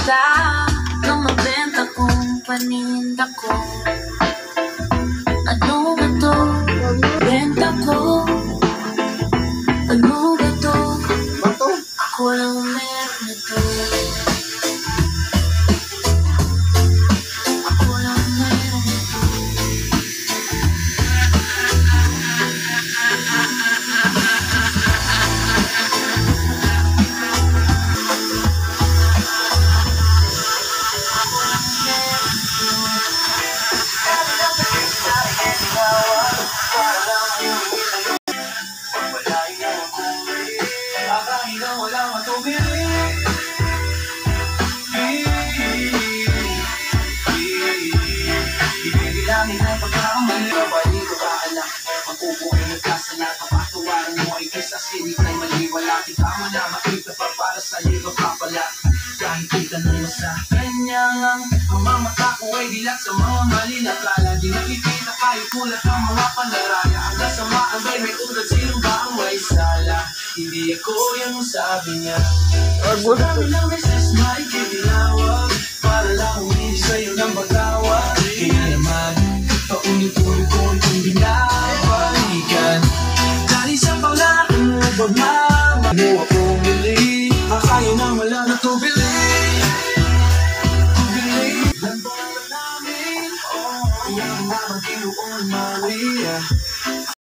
kita nung mabenta kong paninda ko. Ano ba to? Benta ko. Ano ba to? Ako lang meron na to. Ako lang meron na to. Walang matubili. Ibibilangin ang pagkakamali. Babalik ko ba anak? Pag-ubuhay ng kasa na kapatuwaran mo ay kisa sinig na'y mali. Wala kitama na makita pa para sa iyo kapala. Kahit kita nung sa kanyang ang mga mata ko ay dilat sa mga mali na kala. Di nakikita kahit kulat ang mga pandaraya. Hanggang sa maagay may ulat, sino ba ang may sala? Hindi ako yung sabi niya. Sa dami ng beses may kinilawag para lang humingi sa'yo ng bagawag. Kaya naman, paulit-ulit ko itong binabalikan. Dahil sa pangarap mo, pagmamahal mo akong muli. Akaya na wala na tubig.